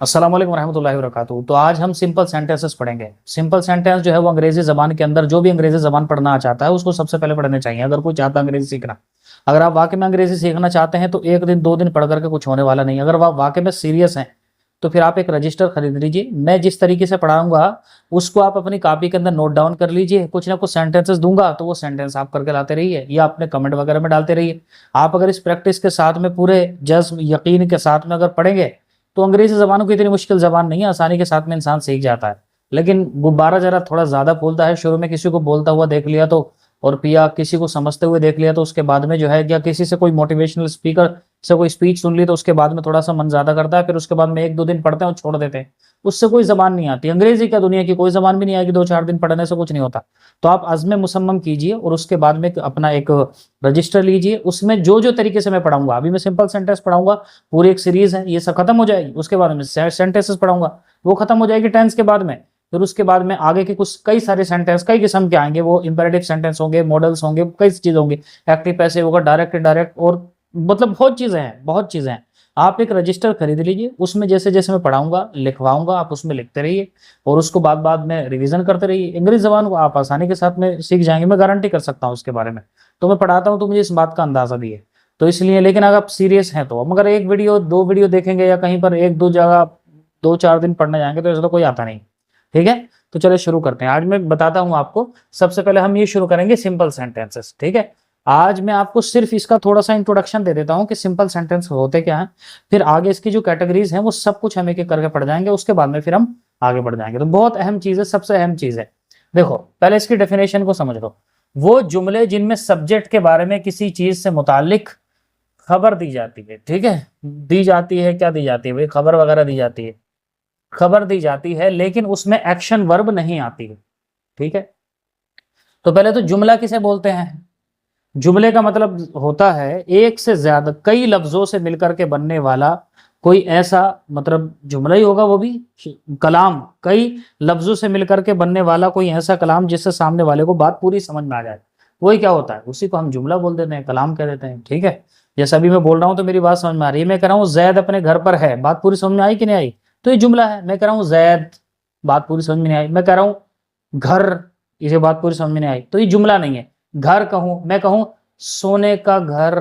अस्सलाम वालेकुम रहमतुल्लाहि व बरकातुहू। तो आज हम सिंपल सेंटेंसेस पढ़ेंगे। सिंपल सेंटेंस जो है वो अंग्रेजी जबान के अंदर जो भी अंग्रेजी जबान पढ़ना चाहता है उसको सबसे पहले पढ़ने चाहिए, अगर कोई चाहता है अंग्रेजी सीखना। अगर आप वाकई में अंग्रेजी सीखना चाहते हैं तो एक दिन दो दिन पढ़ करके कुछ होने वाला नहीं। अगर आप वाकई में सीरियस हैं तो फिर आप एक रजिस्टर खरीद लीजिए। मैं जिस तरीके से पढ़ाऊंगा उसको आप अपनी कॉपी के अंदर नोट डाउन कर लीजिए। कुछ ना कुछ सेंटेंसेस दूंगा तो वो सेंटेंस आप करके लाते रहिए या अपने कमेंट वगैरह में डालते रहिए। आप अगर इस प्रैक्टिस के साथ में पूरे जज्म यकीन के साथ में अगर पढ़ेंगे तो अंग्रेजी जबानों की इतनी मुश्किल जबान नहीं है, आसानी के साथ में इंसान सीख जाता है। लेकिन गुब्बारा जरा थोड़ा ज्यादा फूलता है। शुरू में किसी को बोलता हुआ देख लिया तो और पिया किसी को समझते हुए देख लिया तो उसके बाद में जो है, या किसी से कोई मोटिवेशनल स्पीकर से कोई स्पीच सुन ली तो उसके बाद में थोड़ा सा मन ज्यादा करता है। फिर उसके बाद में एक दो दिन पढ़ते हैं और छोड़ देते हैं। उससे कोई जबान नहीं आती। अंग्रेजी क्या, दुनिया की कोई जबान भी नहीं आएगी, दो चार दिन पढ़ने से कुछ नहीं होता। तो आप अज़्म मुसम्मम कीजिए और उसके बाद में अपना एक रजिस्टर लीजिए। उसमें जो जो तरीके से मैं पढ़ाऊंगा, अभी मैं सिंपल सेंटेंस पढ़ाऊंगा, पूरी एक सीरीज है, ये सब खत्म हो जाएगी। उसके बाद में सेंटेंसेस पढ़ाऊंगा, वो खत्म हो जाएगी टेंस के बाद में। फिर उसके बाद में आगे के कुछ कई सारे सेंटेंस कई किस्म के आएंगे। वो इंपेरेटिव सेंटेंस होंगे, मॉडल्स होंगे, कई चीज होंगी, एक्टिव पैसिव होगा, डायरेक्ट इनडायरेक्ट, और मतलब बहुत चीजें हैं, बहुत चीजें हैं। आप एक रजिस्टर खरीद लीजिए, उसमें जैसे जैसे मैं पढ़ाऊंगा लिखवाऊंगा आप उसमें लिखते रहिए और उसको बाद बाद में रिवीजन करते रहिए। अंग्रेजी जबान को आप आसानी के साथ में सीख जाएंगे, मैं गारंटी कर सकता हूँ उसके बारे में। तो मैं पढ़ाता हूँ तो मुझे इस बात का अंदाजा भी है। तो इसलिए, लेकिन अगर आप सीरियस हैं तो मगर एक वीडियो दो वीडियो देखेंगे या कहीं पर एक दो जगह दो चार दिन पढ़ने जाएंगे तो ऐसा तो कोई आता नहीं। ठीक है, तो चलो शुरू करते हैं। आज मैं बताता हूं आपको, सबसे पहले हम ये शुरू करेंगे सिंपल सेंटेंसेस। ठीक है, आज मैं आपको सिर्फ इसका थोड़ा सा इंट्रोडक्शन दे देता हूं कि सिंपल सेंटेंस होते क्या हैं। फिर आगे इसकी जो कैटेगरीज हैं वो सब कुछ हम एक एक करके पढ़ जाएंगे। उसके बाद में फिर हम आगे बढ़ जाएंगे। तो बहुत अहम चीज है, सबसे अहम चीज है। देखो पहले इसकी डेफिनेशन को समझ लो। वो जुमले जिनमें सब्जेक्ट के बारे में किसी चीज से मुतालिक खबर दी जाती है। ठीक है, दी जाती है, क्या दी जाती है भाई, खबर वगैरह दी जाती है, खबर दी जाती है, लेकिन उसमें एक्शन वर्ब नहीं आती है। ठीक है, तो पहले तो जुमला किसे बोलते हैं। जुमले का मतलब होता है एक से ज्यादा कई लफ्जों से मिलकर के बनने वाला कोई ऐसा, मतलब जुमला ही होगा वो भी, कलाम, कई लफ्जों से मिलकर के बनने वाला कोई ऐसा कलाम जिससे सामने वाले को बात पूरी समझ में आ जाए, वही क्या होता है, उसी को हम जुमला बोल देते हैं, कलाम कह देते हैं। ठीक है, जैसे अभी मैं बोल रहा हूं तो मेरी बात समझ में आ रही है। मैं कह रहा हूँ जैद अपने घर पर है, बात पूरी समझ में आई कि नहीं आई, तो ये जुमला है। मैं कह रहा हूँ जैद, बात पूरी समझ में नहीं आई। मैं कह रहा हूँ घर, इसे बात पूरी समझ में नहीं आई, तो ये जुमला नहीं है। घर कहूं, मैं कहूं सोने का घर,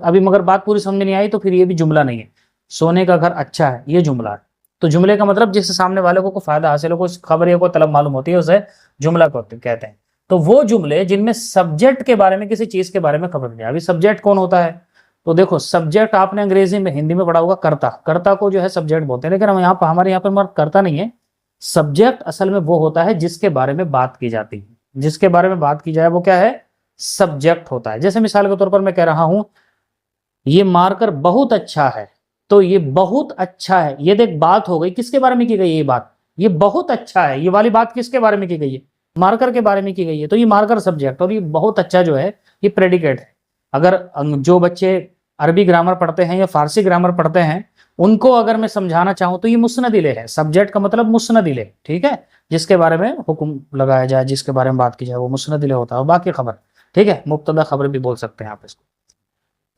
अभी मगर बात पूरी समझ में नहीं आई तो फिर ये भी जुमला नहीं है। सोने का घर अच्छा है, ये जुमला है। तो जुमले का मतलब जिससे सामने वाले को फायदा हासिल हो, कुछ खबर या कोई तलब मालूम होती है, उसे जुमला कहते हैं। तो वो जुमले जिनमें सब्जेक्ट के बारे में, किसी चीज के बारे में खबर नहीं। अभी सब्जेक्ट कौन होता है, तो देखो सब्जेक्ट आपने अंग्रेजी में, हिंदी में पढ़ा होगा कर्ता, कर्ता को जो है सब्जेक्ट बोलते हैं। लेकिन हम यहाँ पर, हमारे यहाँ पर कर्ता नहीं है। सब्जेक्ट असल में वो होता है जिसके बारे में बात की जाती है, जिसके बारे में बात की जाए वो क्या है, सब्जेक्ट होता है। जैसे मिसाल के तौर पर मैं कह रहा हूं ये मार्कर बहुत अच्छा है, तो ये बहुत अच्छा है, ये देख बात हो गई, किसके बारे में की गई है ये बात, ये बहुत अच्छा है, ये वाली बात किसके बारे में की गई है, मार्कर के बारे में की गई है। तो ये मार्कर सब्जेक्ट और ये बहुत अच्छा जो है ये प्रेडिकेट है। अगर जो बच्चे अरबी ग्रामर पढ़ते हैं या फारसी ग्रामर पढ़ते हैं उनको अगर मैं समझाना चाहूं तो ये मुस्नद इले है। सब्जेक्ट का मतलब मुस्नद इले, ठीक है, जिसके बारे में हुक्म लगाया जाए, जिसके बारे में बात की जाए वो मुस्नद इले होता है। बाकी खबर, ठीक है, मुब्तदा खबर भी बोल सकते हैं आप इसको,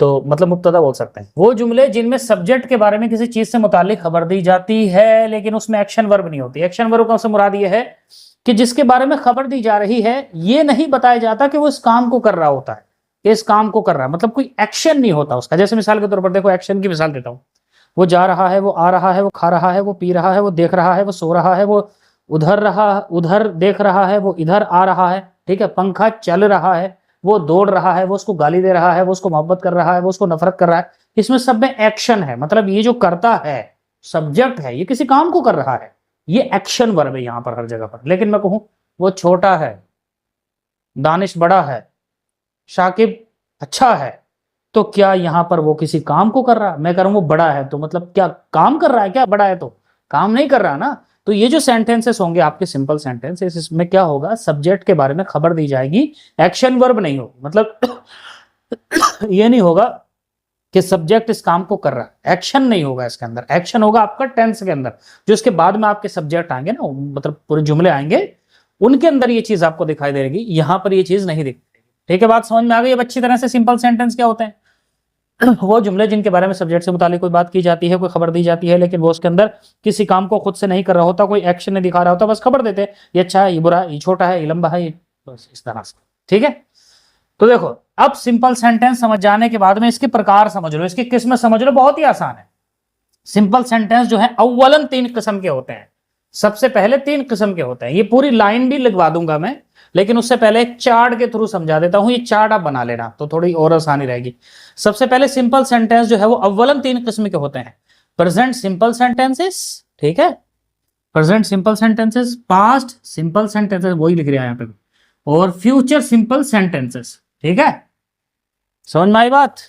तो मतलब मुब्तदा बोल सकते हैं। वो जुमले जिनमें सब्जेक्ट के बारे में किसी चीज से मुतालिक खबर दी जाती है लेकिन उसमें एक्शन वर्ब नहीं होती। एक्शन वर्ब का मुराद ये है कि जिसके बारे में खबर दी जा रही है ये नहीं बताया जाता कि वो इस काम को कर रहा होता है, कि इस काम को कर रहा है, मतलब कोई एक्शन नहीं होता उसका। जैसे मिसाल के तौर पर देखो, एक्शन की मिसाल देता हूं, वो जा रहा है, वो आ रहा है, वो खा रहा है, वो पी रहा है, वो देख रहा है, वो सो रहा है, वो उधर देख रहा है, वो इधर आ रहा है। ठीक है, पंखा चल रहा है, वो दौड़ रहा है, वो उसको गाली दे रहा है, वो उसको मोहब्बत कर रहा है, वो उसको नफरत कर रहा है। इसमें सब में एक्शन है, मतलब ये जो करता है सब्जेक्ट है, ये किसी काम को कर रहा है, ये एक्शन वर्ब है यहां पर हर जगह पर। लेकिन मैं कहूं वो छोटा है, दानिश बड़ा है, शाकिब अच्छा है, तो क्या यहां पर वो किसी काम को कर रहा है। मैं कह रहा हूं वो बड़ा है, तो मतलब क्या काम कर रहा है, क्या बड़ा है तो काम नहीं कर रहा ना। तो ये जो सेंटेंसेस होंगे आपके सिंपल सेंटेंसेस, इसमें क्या होगा, सब्जेक्ट के बारे में खबर दी जाएगी, एक्शन वर्ब नहीं होगी। मतलब ये नहीं होगा कि सब्जेक्ट इस काम को कर रहा है, एक्शन नहीं होगा इसके अंदर। एक्शन होगा आपका टेंस के अंदर, जो इसके बाद में आपके सब्जेक्ट आएंगे ना, मतलब पूरे जुमले आएंगे, उनके अंदर ये चीज आपको दिखाई देगी, यहां पर ये चीज नहीं दिखती। ठीक है, बात समझ में आ गई अब अच्छी तरह से, सिंपल सेंटेंस क्या होते हैं। वो जुमले जिनके बारे में सब्जेक्ट से मुतालिक कोई बात की जाती है, कोई खबर दी जाती है, लेकिन वो उसके अंदर किसी काम को खुद से नहीं कर रहा होता, कोई एक्शन नहीं दिखा रहा होता, बस खबर देते हैं ये अच्छा है, ये बुरा है, ये छोटा है, ये लंबा है, ये बस इस तरह से। ठीक है, तो देखो अब सिंपल सेंटेंस समझ जाने के बाद में इसके प्रकार समझ लो, इसकी किस्म समझ लो, बहुत ही आसान है। सिंपल सेंटेंस जो है अव्वलन 3 किस्म के होते हैं। सबसे पहले 3 किस्म के होते हैं, ये पूरी लाइन भी लिखवा दूंगा मैं, लेकिन उससे पहले एक चार्ट के थ्रू समझा देता हूं, ये चार्ट आप बना लेना तो थोड़ी और आसानी रहेगी। सबसे पहले सिंपल सेंटेंस जो है वो अव्वलन 3 किस्म के होते हैं। प्रेजेंट सिंपल सेंटेंसेस, ठीक है, present simple sentences, past simple sentences, वही लिख रहा है यहां पे, और फ्यूचर सिंपल सेंटेंसेस। ठीक है, समझ में आई बात।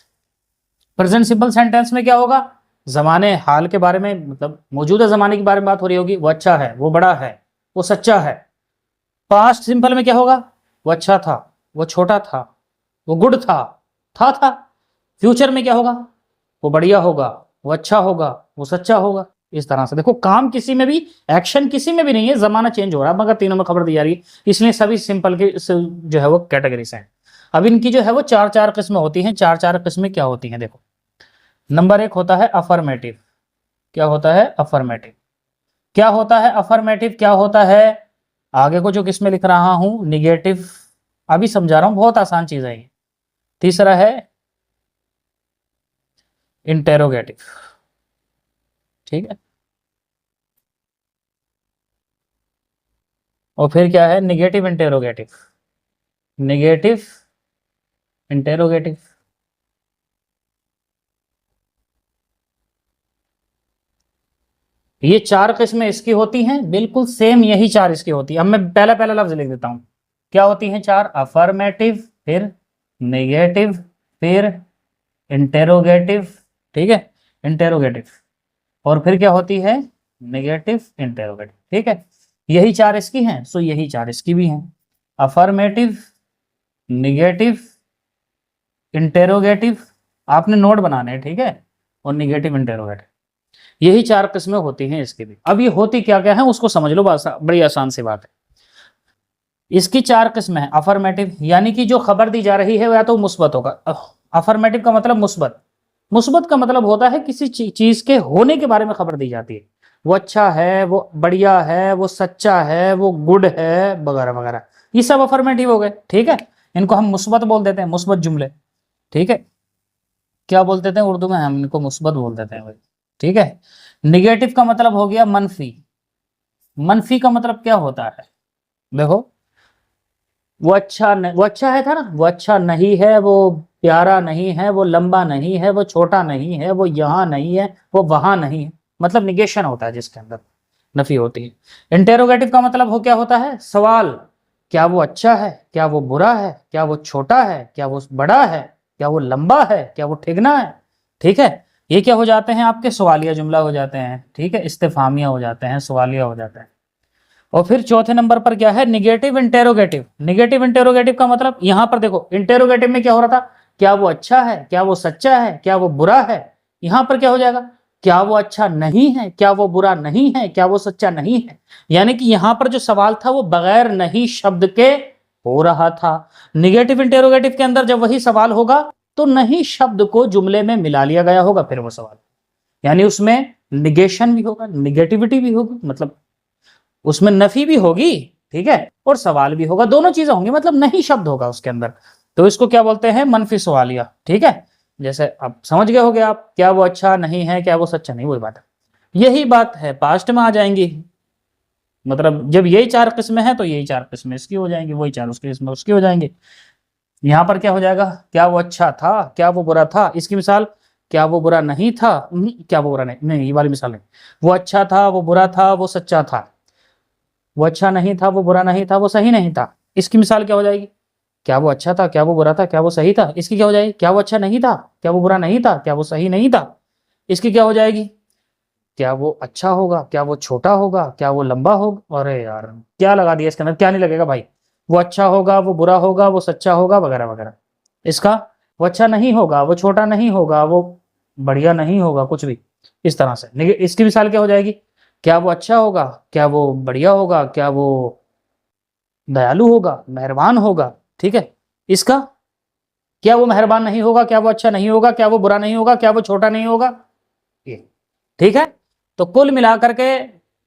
प्रेजेंट सिंपल सेंटेंस में क्या होगा, जमाने हाल के बारे में, मतलब मौजूदा जमाने के बारे में बात हो रही होगी, वो अच्छा है, वो बड़ा है, वो सच्चा है। पास्ट सिंपल में क्या होगा, वो अच्छा था, वो छोटा था, वो गुड था। फ्यूचर में क्या होगा, वो बढ़िया होगा, वो अच्छा होगा, वो सच्चा होगा। इस तरह से देखो, काम किसी में भी, एक्शन किसी में भी नहीं है, जमाना चेंज हो रहा है, मगर तीनों में खबर दी जा रही है, इसलिए सभी सिंपल के जो है वो कैटेगरीज हैं। अब इनकी जो है वो 4 किस्में होती हैं। 4 किस्में क्या होती हैं, देखो। नंबर 1 होता है अफर्मेटिव। क्या होता है, अफर्मेटिव। क्या होता है अफर्मेटिव, क्या होता है, आगे को जो किसमें लिख रहा हूं, निगेटिव, अभी समझा रहा हूं, बहुत आसान चीज है ये। तीसरा है इंटेरोगेटिव। ठीक है, और फिर क्या है, निगेटिव इंटेरोगेटिव। Negative interrogative. ये 4 किस्में इसकी होती हैं, बिल्कुल सेम यही 4 इसकी होती है। अब मैं पहला पहला लफ्ज लिख देता हूं, क्या होती हैं 4, अफर्मेटिव, फिर नेगेटिव, फिर इंटेरोगेटिव। ठीक है, इंटेरोगेटिव, और फिर क्या होती है, नेगेटिव इंटेरोगेटिव। ठीक है, यही 4 इसकी हैं, सो यही 4 इसकी भी हैं, अफर्मेटिव, निगेटिव, इंटेरोगेटिव, आपने नोट बनाने हैं, ठीक है, और निगेटिव इंटेरोगेटिव, यही 4 किस्में होती हैं इसकी भी। अब ये होती क्या क्या है उसको समझ लो, बड़ी आसान सी बात है। इसकी 4 किस्में हैं। अफर्मेटिव यानी कि जो खबर दी जा रही है वह या तो मुस्बत होगा। अफर्मेटिव का मतलब मुस्बत। मुस्बत का मतलब होता है किसी चीज के होने के बारे में खबर दी जाती है, वो अच्छा है, वो बढ़िया है, वो सच्चा है, वो गुड है, वगैरह वगैरह, ये सब अफर्मेटिव हो गए। ठीक है, इनको हम मुस्बत बोल देते हैं, मुस्बत जुमले। ठीक है, क्या बोल देते हैं उर्दू में, हम इनको मुस्बत बोल देते हैं भाई। ठीक है, निगेटिव का मतलब हो गया मनफी। मनफी का मतलब क्या होता है, देखो, वो अच्छा वो अच्छा है था ना, वो अच्छा नहीं है, वो प्यारा नहीं है, वो लंबा नहीं है, वो छोटा नहीं है, वो यहाँ नहीं है, वो वहां नहीं है, मतलब निगेशन होता है जिसके अंदर नफी होती है। इंटेरोगेटिव का मतलब हो क्या होता है, सवाल, क्या वो अच्छा है, क्या वो बुरा है, क्या वो छोटा है, क्या वो बड़ा है, क्या वो लंबा है, क्या वो ठिगना है। ठीक है, ये क्या हो जाते हैं, आपके सवालिया जुमला हो जाते हैं। ठीक है, इस्तेफामिया हो जाते हैं, सवालिया हो जाते हैं। और फिर चौथे नंबर पर क्या है, निगेटिव इंटेरोगेटिव। निगेटिव इंटेरोगेटिव का मतलब, यहां पर देखो इंटेरोगेटिव में क्या हो रहा था, क्या वो अच्छा है, क्या वो सच्चा है, क्या वो बुरा है। यहां पर क्या हो जाएगा, क्या वो अच्छा नहीं है, क्या वो बुरा नहीं है, क्या वो सच्चा नहीं है। यानी कि यहां पर जो सवाल था वो बगैर नहीं शब्द के हो रहा था। निगेटिव इंटेरोगेटिव के अंदर जब वही सवाल होगा तो नहीं शब्द को जुमले में मिला लिया गया होगा, फिर वो सवाल, यानी उसमें निगेशन भी होगा, निगेटिविटी भी होगी, मतलब उसमें नफी भी होगी, ठीक है, और सवाल भी होगा, दोनों चीजें होंगी, मतलब नहीं शब्द होगा उसके अंदर। तो इसको क्या बोलते हैं, मनफी सवालिया। ठीक है, जैसे अब समझ गए होगे आप, क्या वो अच्छा नहीं है, क्या वो सच्चा नहीं, वही बात है। यही बात है पास्ट में आ जाएंगी, मतलब जब यही 4 किस्में हैं तो यही 4 किस्में इसकी हो जाएंगी, वही 4 उसकी किस्में उसकी हो जाएंगी। यहां पर क्या हो जाएगा, क्या वो अच्छा था, क्या वो बुरा था। इसकी मिसाल, क्या वो बुरा नहीं था, क्या वो बुरा नहीं, नहीं ये वाली मिसाल नहीं, वो अच्छा था, वो बुरा था, वो सच्चा था, वो अच्छा नहीं था, वो बुरा नहीं था, वो सही नहीं था। इसकी मिसाल क्या हो जाएगी, क्या वो अच्छा था, क्या वो बुरा था, क्या वो सही था। इसकी क्या हो जाएगी, क्या वो अच्छा नहीं था, क्या वो बुरा नहीं था, क्या वो सही नहीं था। इसकी क्या हो जाएगी, क्या वो अच्छा होगा, क्या वो छोटा होगा, क्या वो लंबा होगा। अरे यार क्या लगा दिया इसके अंदर, क्या नहीं लगेगा भाई, वो अच्छा होगा, वो बुरा होगा, वो सच्चा होगा, वगैरह वगैरह। इसका, वो अच्छा नहीं होगा, वो छोटा नहीं होगा, वो बढ़िया नहीं होगा, कुछ भी इस तरह से। इसकी मिसाल क्या हो जाएगी, क्या वो अच्छा होगा, क्या वो बढ़िया होगा, क्या वो दयालु होगा, मेहरबान होगा। ठीक है, इसका क्या वो मेहरबान नहीं होगा, क्या वो अच्छा नहीं होगा, क्या वो बुरा नहीं होगा, क्या वो छोटा नहीं होगा, ये ठीक है। तो कुल मिलाकर के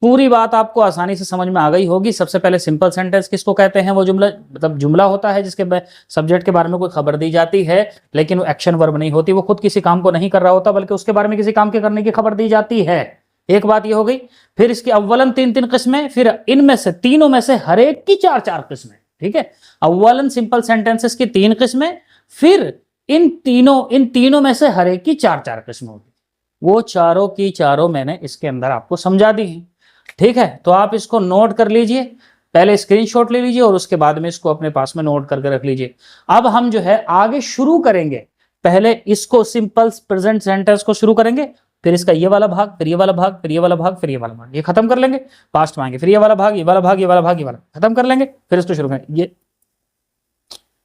पूरी बात आपको आसानी से समझ में आ गई होगी। सबसे पहले सिंपल सेंटेंस किसको कहते हैं, वो जुमला मतलब जुमला होता है जिसके सब्जेक्ट के बारे में कोई खबर दी जाती है, लेकिन वो एक्शन वर्ब नहीं होती, वो खुद किसी काम को नहीं कर रहा होता बल्कि उसके बारे में किसी काम के करने की खबर दी जाती है। एक बात ये हो गई। फिर इसकी अव्वलन 3 किस्में, फिर इनमें से तीनों में से हर एक की 4 किस्में, ठीक है। अव्वलन सिंपल सेंटेंसेस की 3 किस्में, फिर इन तीनों में से हर एक की 4 किस्में होगी। वो चारों की चारों मैंने इसके अंदर आपको समझा दी है, ठीक है। तो आप इसको नोट कर लीजिए, पहले स्क्रीनशॉट ले लीजिए और उसके बाद में इसको अपने पास में नोट करके रख लीजिए। अब हम जो है आगे शुरू करेंगे, पहले इसको सिंपल प्रेजेंट सेंटेंस को शुरू करेंगे, फिर इसका ये वाला भाग, फिर ये वाला भाग, फिर ये वाला भाग, फिर ये वाला भाग, ये खत्म कर लेंगे। पास्ट में आएंगे, फिर ये वाला भाग, ये वाला भाग, ये वाला भाग, ये वाला खत्म कर लेंगे, फिर इसको शुरू करेंगे, ये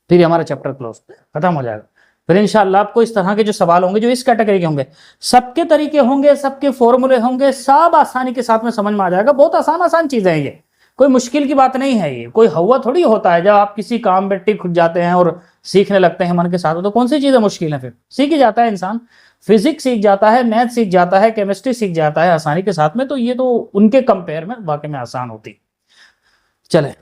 फिर हमारा चैप्टर क्लोज खत्म हो जाएगा। फिर इंशाल्लाह आपको इस तरह के जो सवाल होंगे जो इस कैटेगरी के होंगे, सबके तरीके होंगे, सबके फॉर्मूले होंगे, सब आसानी के साथ में समझ में आ जाएगा। बहुत आसान चीजें हैं, ये कोई मुश्किल की बात नहीं है। ये कोई हवा थोड़ी होता है, जब आप किसी काम में टिक जाते हैं और सीखने लगते हैं मन के साथ, तो कौन सी चीजें मुश्किल है, फिर सीख ही जाता है इंसान। फिजिक्स सीख जाता है, मैथ सीख जाता है, केमिस्ट्री सीख जाता है आसानी के साथ में, तो ये तो उनके कंपेयर में वाकई में आसान होती। चले